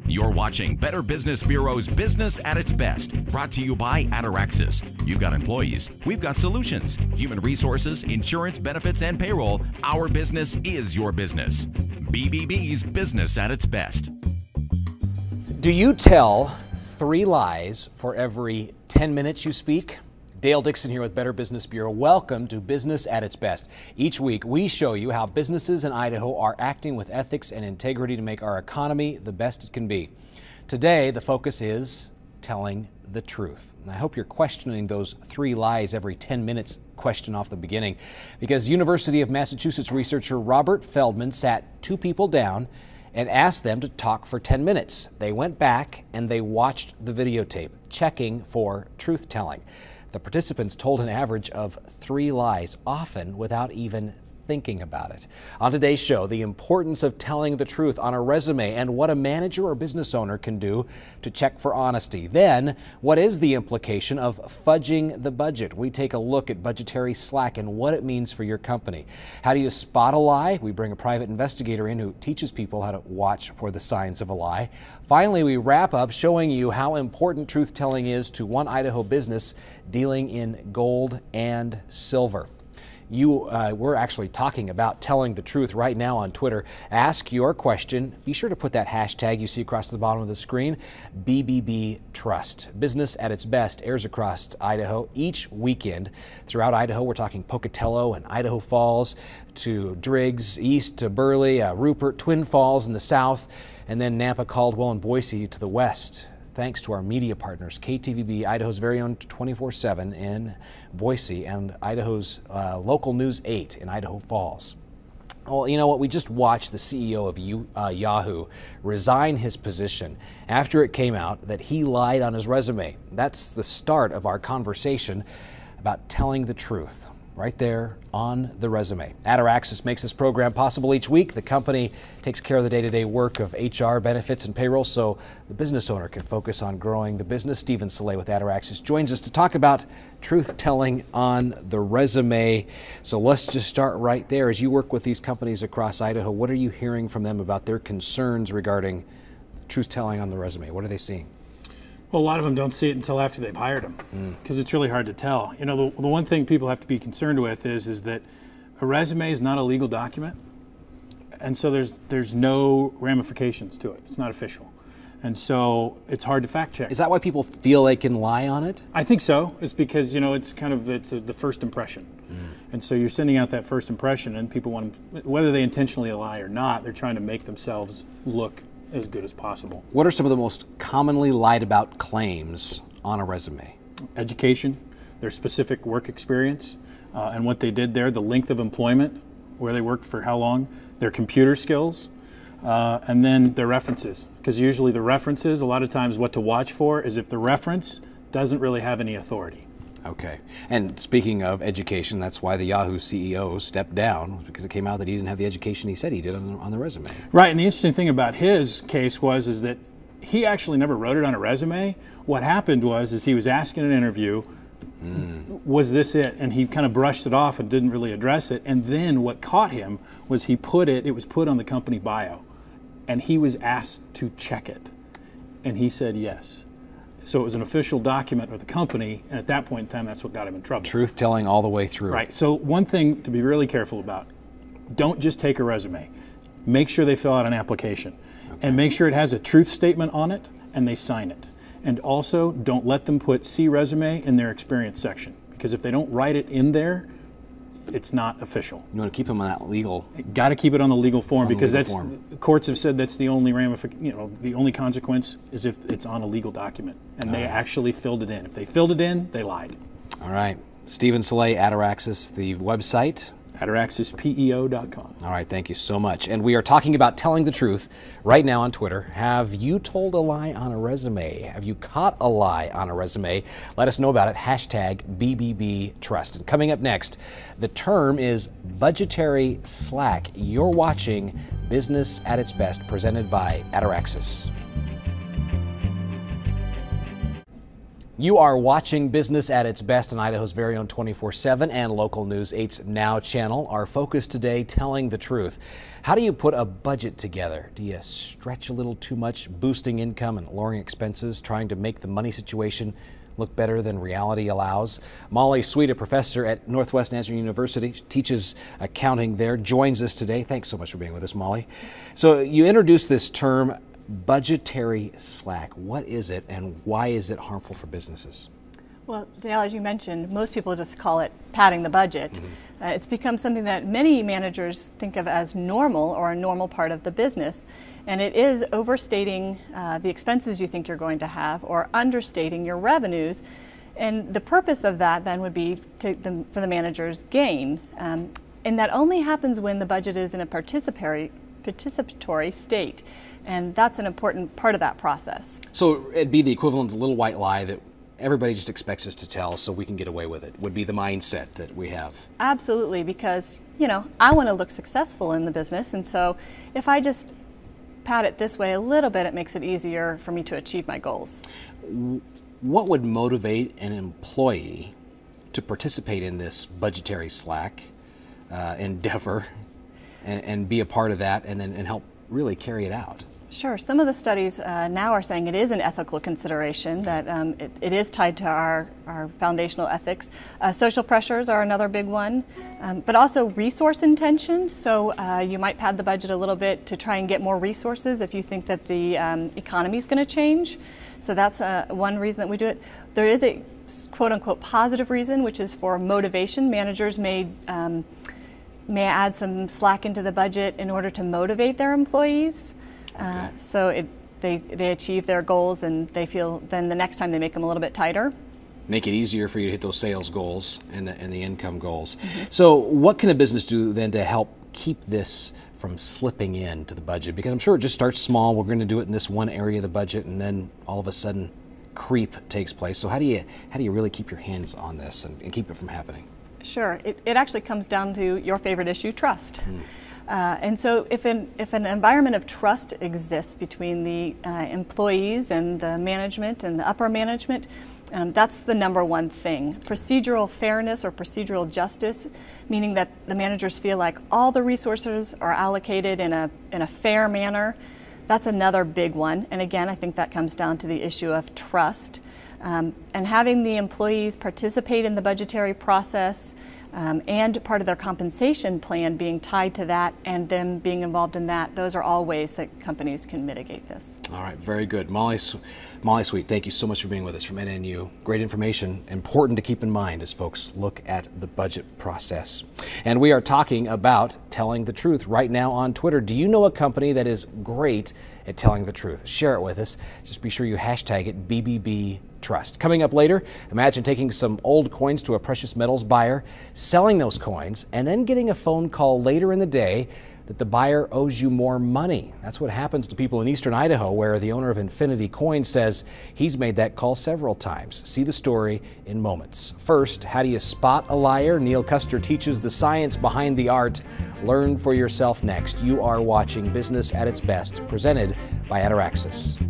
You're watching Better Business Bureau's Business at its Best, brought to you by Ataraxis. You've got employees, we've got solutions. Human resources, insurance, benefits, and payroll. Our business is your business. BBB's Business at its Best. Do you tell 3 lies for every 10 minutes you speak? Dale Dixon here with Better Business Bureau. Welcome to Business at its Best. Each week, we show you how businesses in Idaho are acting with ethics and integrity to make our economy the best it can be. Today, the focus is telling the truth. And I hope you're questioning those 3 lies every 10 minutes question off the beginning, because University of Massachusetts researcher Robert Feldman sat 2 people down and asked them to talk for 10 minutes. They went back and they watched the videotape, checking for truth-telling. The participants told an average of 3 lies, often without even thinking about it. On today's show, the importance of telling the truth on a resume and what a manager or business owner can do to check for honesty. Then, what is the implication of fudging the budget? We take a look at budgetary slack and what it means for your company. How do you spot a lie? We bring a private investigator in who teaches people how to watch for the signs of a lie. Finally, we wrap up showing you how important truth-telling is to one Idaho business dealing in gold and silver. We're actually talking about telling the truth right now on Twitter. Ask your question. Be sure to put that hashtag you see across the bottom of the screen, BBB Trust. Business at its Best airs across Idaho each weekend. Throughout Idaho, we're talking Pocatello and Idaho Falls to Driggs, east to Burley, Rupert, Twin Falls in the south, and then Nampa, Caldwell, and Boise to the west. Thanks to our media partners, KTVB, Idaho's very own 24/7 in Boise, and Idaho's local News 8 in Idaho Falls. Well, you know what? We just watched the CEO of Yahoo resign his position after it came out that he lied on his resume. That's the start of our conversation about telling the truth, right there on the resume. Ataraxis makes this program possible each week. The company takes care of the day-to-day work of HR, benefits, and payroll so the business owner can focus on growing the business. Stephen Cilley with Ataraxis joins us to talk about truth-telling on the resume. So let's just start right there. As you work with these companies across Idaho, what are you hearing from them about their concerns regarding truth-telling on the resume? What are they seeing? Well, a lot of them don't see it until after they've hired them, because it's really hard to tell. You know, the one thing people have to be concerned with is that a resume is not a legal document, and so there's no ramifications to it. It's not official, and so it's hard to fact check. Is that why people feel they can lie on it? I think so. It's because, you know, it's the first impression, and so you're sending out that first impression, and people want, whether they intentionally lie or not, they're trying to make themselves look as good as possible. What are some of the most commonly lied about claims on a resume? Education, their specific work experience, and what they did there, the length of employment, where they worked for how long, their computer skills, and then their references. Because usually the references, a lot of times what to watch for is if the reference doesn't really have any authority. Okay. And speaking of education, that's why the Yahoo CEO stepped down, because it came out that he didn't have the education he said he did on the resume. Right, and the interesting thing about his case is that he actually never wrote it on a resume. What happened is he was asked in an interview, was this it? And he kind of brushed it off and didn't really address it. And then what caught him was it was put on the company bio, and he was asked to check it, and he said yes. So it was an official document of the company, and at that point in time, that's what got him in trouble. Truth-telling all the way through. Right. So one thing to be really careful about, don't just take a resume. Make sure they fill out an application. Okay. And make sure it has a truth statement on it, and they sign it. And also, don't let them put "See resume" in their experience section, because if they don't write it in there, it's not official. You want to keep them on that legal. Got to keep it on the legal form, because the courts have said that's the only the only consequence is if it's on a legal document, and they actually filled it in. If they filled it in, they lied. All right, Stephen Cilley, Ataraxis, the website. Ataraxispeo.com. All right, thank you so much. And we are talking about telling the truth right now on Twitter. Have you told a lie on a resume? Have you caught a lie on a resume? Let us know about it. Hashtag BBB Trust. And coming up next, the term is budgetary slack. You're watching Business at its Best, presented by Ataraxis. You are watching Business at its Best on Idaho's very own 24/7 and Local News 8's Now channel. Our focus today, telling the truth. How do you put a budget together? Do you stretch a little too much, boosting income and lowering expenses, trying to make the money situation look better than reality allows? Mollie Sweet, a professor at Northwest Nazarene University, teaches accounting there, joins us today. Thanks so much for being with us, Mollie. So you introduced this term, budgetary slack. What is it, and why is it harmful for businesses? Well, Dale, as you mentioned, most people just call it padding the budget. It's become something that many managers think of as normal or a normal part of the business. And it is overstating the expenses you think you're going to have or understating your revenues. And the purpose of that then would be for the manager's gain. And that only happens when the budget is in a participatory state. And that's an important part of that process. So it'd be the equivalent of a little white lie that everybody just expects us to tell so we can get away with it, would be the mindset that we have. Absolutely, because, I want to look successful in the business. And so if I just pad it this way a little bit, it makes it easier for me to achieve my goals. What would motivate an employee to participate in this budgetary slack endeavor and be a part of that and help really carry it out? Sure. Some of the studies now are saying it is an ethical consideration, that it is tied to our foundational ethics. Social pressures are another big one, but also resource intention. So you might pad the budget a little bit to try and get more resources if you think that the economy is going to change. So that's one reason that we do it. There is a quote-unquote positive reason, which is for motivation. Managers may add some slack into the budget in order to motivate their employees. So they achieve their goals, and they feel then the next time they make them a little bit tighter. Make it easier for you to hit those sales goals and the income goals. So what can a business do then to help keep this from slipping into the budget? Because I'm sure it just starts small. We're going to do it in this one area of the budget, and then all of a sudden creep takes place. So how do you really keep your hands on this and keep it from happening? Sure. It actually comes down to your favorite issue, trust. And so if an environment of trust exists between the employees and the management and the upper management, that's the number one thing. Procedural fairness or procedural justice, meaning that the managers feel like all the resources are allocated in a fair manner, that's another big one. And again, I think that comes down to the issue of trust. And having the employees participate in the budgetary process and part of their compensation plan being tied to that and them being involved in that, those are all ways that companies can mitigate this. All right, very good. Mollie Sweet, thank you so much for being with us from NNU. Great information, important to keep in mind as folks look at the budget process. And we are talking about telling the truth right now on Twitter. Do you know a company that is great at telling the truth? Share it with us. Just be sure you hashtag it BBB Trust. Coming up later, imagine taking some old coins to a precious metals buyer, selling those coins, and then getting a phone call later in the day that the buyer owes you more money. That's what happens to people in eastern Idaho, where the owner of Infinity Coin says he's made that call several times. See the story in moments. First, how do you spot a liar? Neal Custer teaches the science behind the art. Learn for yourself next. You are watching Business at its Best, presented by Ataraxis.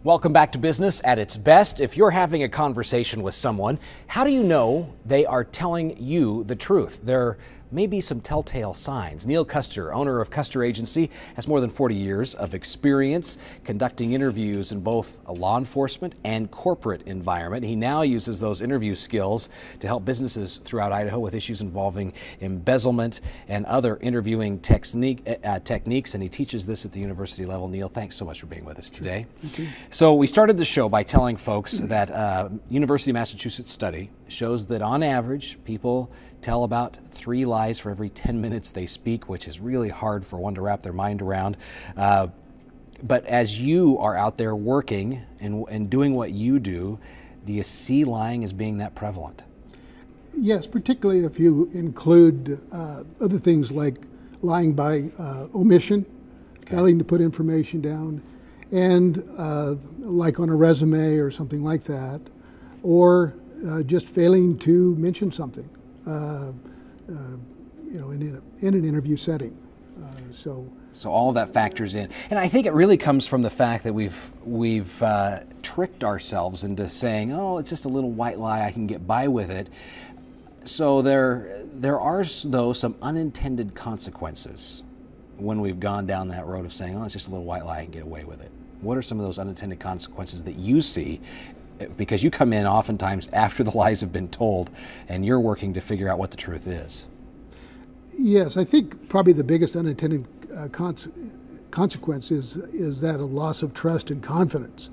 Welcome back to Business at its Best. If you're having a conversation with someone, how do you know they are telling you the truth? There may be some telltale signs. Neal Custer, owner of Custer Agency, has more than 40 years of experience conducting interviews in both a law enforcement and corporate environment. He now uses those interview skills to help businesses throughout Idaho with issues involving embezzlement and other interviewing techniques, and he teaches this at the university level. Neal, thanks so much for being with us today. Thank you. So we started the show by telling folks that University of Massachusetts study shows that on average people tell about 3 lies for every 10 minutes they speak, which is really hard for one to wrap their mind around. But as you are out there working and doing what you do you see lying as being that prevalent? Yes, particularly if you include other things like lying by omission, failing to put information down, and like on a resume or something like that, or just failing to mention something, in an interview setting. So So all of that factors in, and I think it really comes from the fact that we've tricked ourselves into saying, "Oh, it's just a little white lie. I can get by with it." So there are though some unintended consequences when we've gone down that road of saying, "Oh, it's just a little white lie. I can get away with it." What are some of those unintended consequences that you see? Because you come in oftentimes after the lies have been told, and you're working to figure out what the truth is. Yes, I think probably the biggest unintended consequence is that of loss of trust and confidence.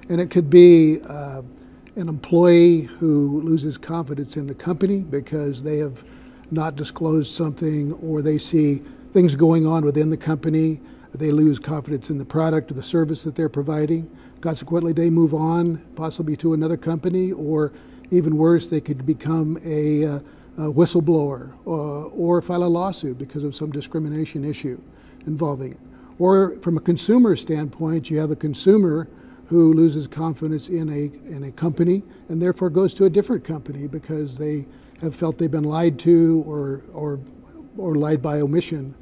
And it could be an employee who loses confidence in the company because they have not disclosed something, or they see things going on within the company. They lose confidence in the product or the service that they're providing. Consequently, they move on possibly to another company, or even worse, they could become a whistleblower or file a lawsuit because of some discrimination issue involving it. Or from a consumer standpoint, you have a consumer who loses confidence in a company and therefore goes to a different company because they have felt they've been lied to or lied by omission,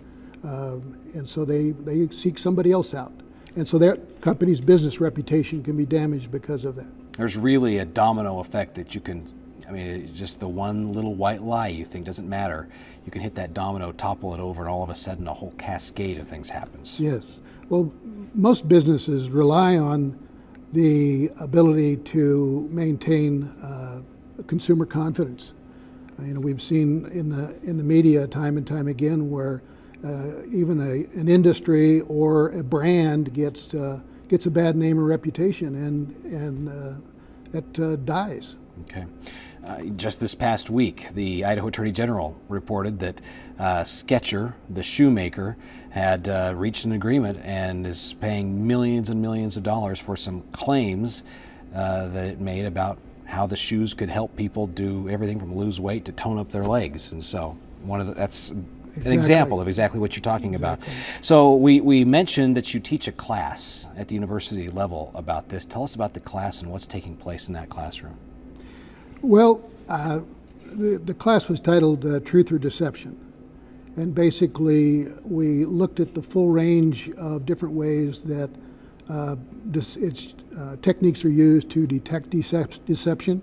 and so they seek somebody else out. And so their company's business reputation can be damaged because of that. There's really a domino effect that you can, I mean, just the one little white lie you think doesn't matter, you can hit that domino, topple it over, and all of a sudden a whole cascade of things happens. Yes. Well, most businesses rely on the ability to maintain consumer confidence. We've seen in the media time and time again where even an industry or a brand gets a bad name or reputation, and it dies. Okay. Just this past week, the Idaho Attorney General reported that Skechers, the shoemaker, had reached an agreement and is paying millions and millions of dollars for some claims that it made about how the shoes could help people do everything from lose weight to tone up their legs. And so that's an example of exactly what you're talking about. So we mentioned that you teach a class at the university level about this. Tell us about the class and what's taking place in that classroom. Well, the class was titled Truth or Deception. And basically, we looked at the full range of different ways that techniques are used to detect deception.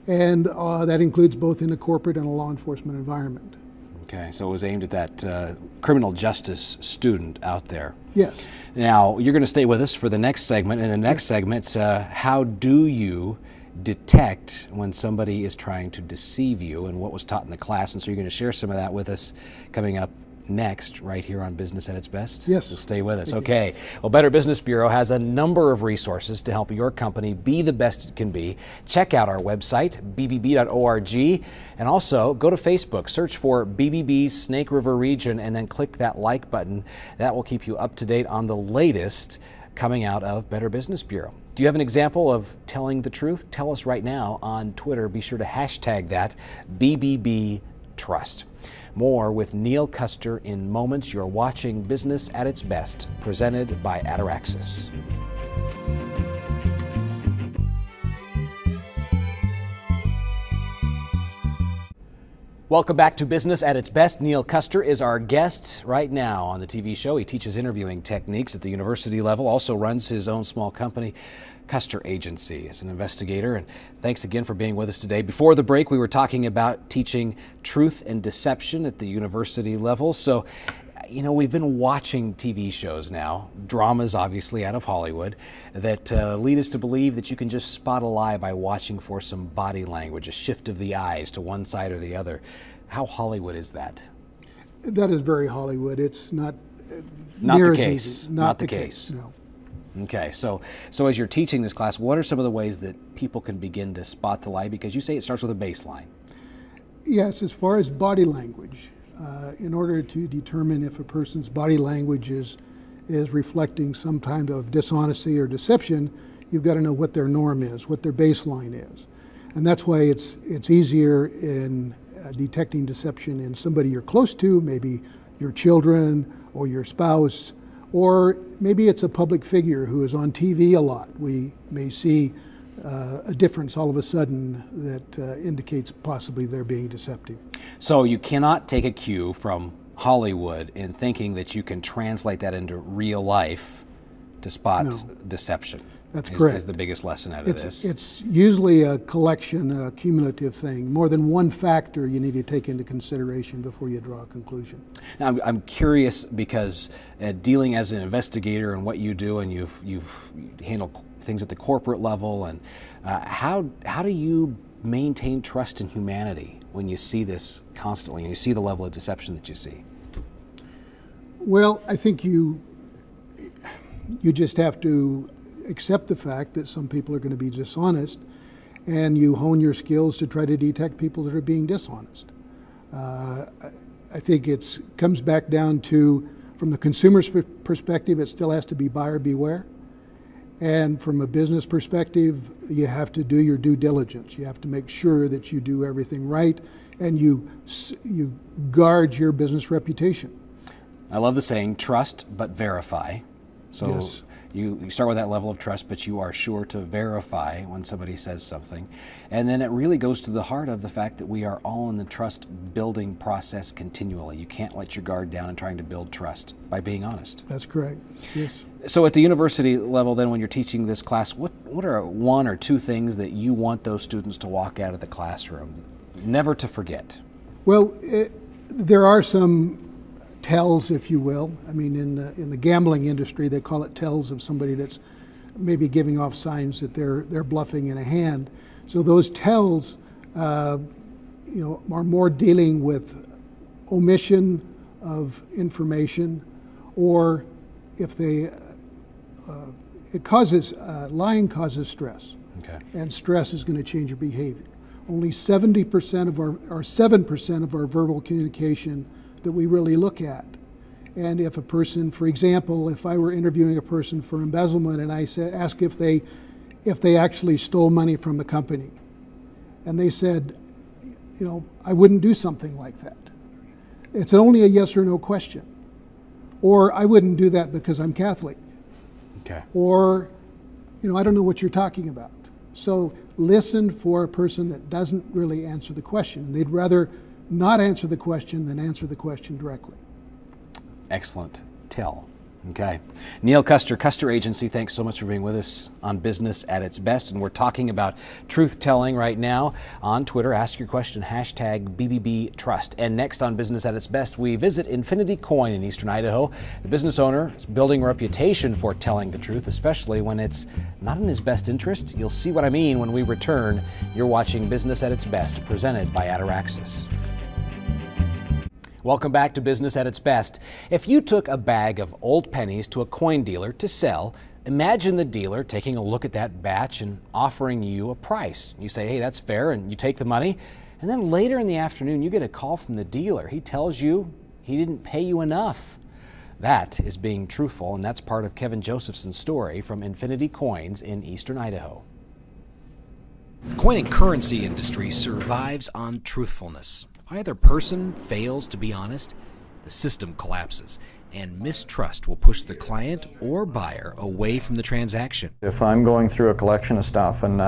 And that includes both in a corporate and a law enforcement environment. Okay, so it was aimed at that criminal justice student out there. Yes. Now, you're going to stay with us for the next segment. In the next segment, how do you detect when somebody is trying to deceive you, and what was taught in the class? And so you're going to share some of that with us coming up next, right here on Business at its Best. Yes. So stay with us. Okay. Well, Better Business Bureau has a number of resources to help your company be the best it can be. Check out our website, bbb.org, and also go to Facebook, search for BBB Snake River Region, and then click that like button. That will keep you up to date on the latest coming out of Better Business Bureau. Do you have an example of telling the truth? Tell us right now on Twitter. Be sure to hashtag that, BBB Trust. More with Neal Custer in moments. You're watching Business at its Best, presented by Ataraxis. Welcome back to Business at its Best. Neal Custer is our guest right now on the TV show. He teaches interviewing techniques at the university level, also runs his own small company, Custer Agency, as an investigator. And thanks again for being with us today. Before the break, we were talking about teaching truth and deception at the university level. So, we've been watching TV shows now, dramas obviously out of Hollywood, that lead us to believe that you can just spot a lie by watching for some body language, a shift of the eyes to one side or the other. How Hollywood is that? That is very Hollywood. It's not the case. Not the case. No. Okay, so as you're teaching this class, what are some of the ways that people can begin to spot the lie? Because you say it starts with a baseline. Yes, as far as body language, in order to determine if a person's body language is reflecting some kind of dishonesty or deception, you've got to know what their norm is, what their baseline is. And that's why it's easier in detecting deception in somebody you're close to, maybe your children or your spouse, or maybe it's a public figure who is on TV a lot. We may see a difference all of a sudden that indicates possibly they're being deceptive. So you cannot take a cue from Hollywood in thinking that you can translate that into real life to spot deception. That's correct. Is the biggest lesson out of this. It's usually a collection, a cumulative thing. More than one factor you need to take into consideration before you draw a conclusion. Now, I'm curious because dealing as an investigator and what you do, and you've handled things at the corporate level, and how do you maintain trust in humanity when you see this constantly and you see the level of deception that you see? Well, I think you just have to accept the fact that some people are going to be dishonest, and you hone your skills to try to detect people that are being dishonest. I think it comes back down to, from the consumer's perspective, it still has to be buyer beware. And from a business perspective, you have to do your due diligence. You have to make sure that you do everything right, and you guard your business reputation. I love the saying, trust but verify. So yes. You start with that level of trust, but you are sure to verify when somebody says something. And then it really goes to the heart of the fact that we are all in the trust building process continually. You can't let your guard down in trying to build trust by being honest. That's correct, yes. So at the university level then, when you're teaching this class, what are one or two things that you want those students to walk out of the classroom never to forget? Well, there are some tells, if you will. I mean, in the gambling industry, they call it tells of somebody that's maybe giving off signs that they're bluffing in a hand. So those tells, are more dealing with omission of information, or if they lying causes stress, okay, and stress is going to change your behavior. Only 70% of or 7% of our verbal communication that we really look at. And if a person, for example, if I were interviewing a person for embezzlement and I ask if they actually stole money from the company, and they said, I wouldn't do something like that. It's only a yes or no question. Or I wouldn't do that because I'm Catholic. Okay. Or, I don't know what you're talking about. So listen for a person that doesn't really answer the question. They'd rather not answer the question than answer the question directly. Excellent tell. Okay. Neal Custer, Custer Agency, thanks so much for being with us on Business at its Best. And we're talking about truth-telling right now on Twitter. Ask your question, #BBBTrust. And next on Business at its Best, we visit Infinity Coin in eastern Idaho. The business owner is building a reputation for telling the truth, especially when it's not in his best interest. You'll see what I mean when we return. You're watching Business at its Best, presented by Ataraxis. Welcome back to Business at its Best. If you took a bag of old pennies to a coin dealer to sell, imagine the dealer taking a look at that batch and offering you a price. You say, hey, that's fair, and you take the money. And then later in the afternoon, you get a call from the dealer. He tells you he didn't pay you enough. That is being truthful, and that's part of Kevin Josephson's story from Infinity Coins in eastern Idaho. The coin and currency industry survives on truthfulness. If either person fails to be honest, the system collapses, and mistrust will push the client or buyer away from the transaction. If I'm going through a collection of stuff and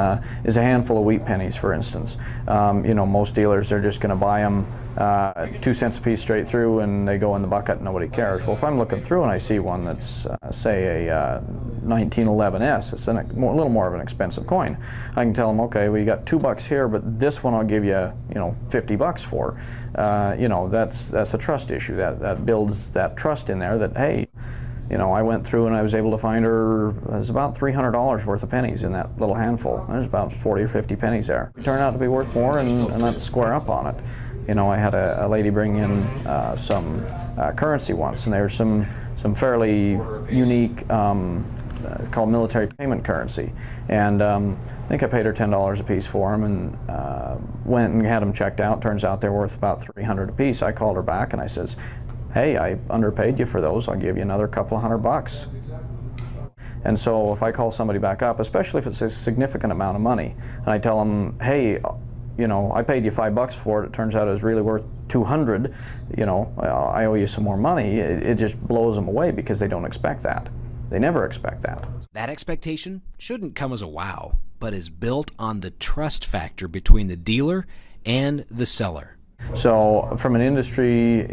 is a handful of wheat pennies, for instance, most dealers, they're just going to buy them 2 cents a piece straight through, and they go in the bucket, nobody cares. Well, if I'm looking through and I see one that's, say, a 1911S, it's a little more of an expensive coin, I can tell them, okay, well, you got $2 here, but this one I'll give you, $50 for. That's a trust issue. That builds that trust in there that, hey, I went through and I was able to find her, it was about $300 worth of pennies in that little handful. There's about 40 or 50 pennies there. It turned out to be worth more, and let's square up on it. I had a lady bring in some currency once, and there's some fairly unique called military payment currency. And I think I paid her $10 a piece for them, and went and had them checked out. Turns out they're worth about $300 a piece. I called her back and I says, hey, I underpaid you for those. I'll give you another couple of $100. And so if I call somebody back up, especially if it's a significant amount of money, and I tell them, hey, I paid you $5 for it. It turns out it was really worth $200. I owe you some more money. It just blows them away because they don't expect that. They never expect that. That expectation shouldn't come as a wow, but is built on the trust factor between the dealer and the seller. So from an industry,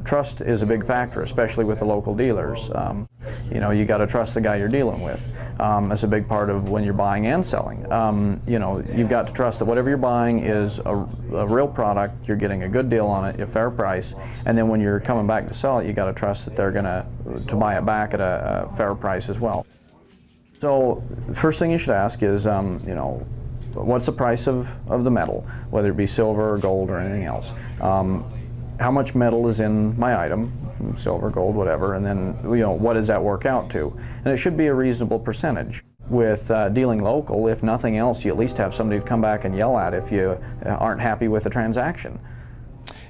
trust is a big factor, especially with the local dealers. You got to trust the guy you're dealing with. It's a big part of when you're buying and selling. You've got to trust that whatever you're buying is a real product, you're getting a good deal on it, a fair price, and then when you're coming back to sell it, you got to trust that they're going to buy it back at a fair price as well. So first thing you should ask is, what's the price of the metal, whether it be silver or gold or anything else? How much metal is in my item, silver, gold, whatever, and then what does that work out to? And it should be a reasonable percentage. With dealing local, if nothing else, you at least have somebody to come back and yell at if you aren't happy with the transaction.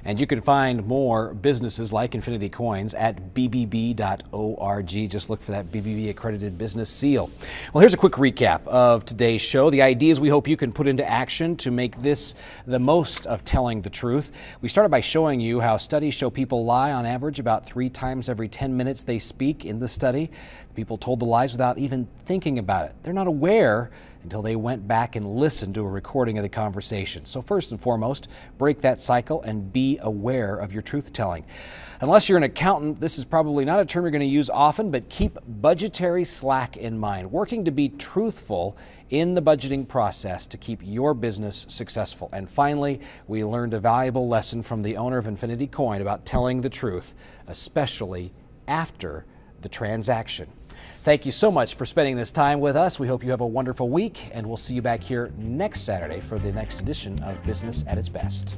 And you can find more businesses like Infinity Coins at bbb.org. Just look for that BBB accredited business seal. Well, here's a quick recap of today's show. The ideas we hope you can put into action to make this the most of telling the truth. We started by showing you how studies show people lie on average about 3 times every 10 minutes they speak in the study. People told the lies without even thinking about it. They're not aware until they went back and listened to a recording of the conversation. So first and foremost, break that cycle and be aware of your truth telling. Unless you're an accountant, this is probably not a term you're going to use often, but keep budgetary slack in mind. Working to be truthful in the budgeting process to keep your business successful. And finally, we learned a valuable lesson from the owner of Infinity Coin about telling the truth, especially after the transaction. Thank you so much for spending this time with us. We hope you have a wonderful week, and we'll see you back here next Saturday for the next edition of Business at its Best.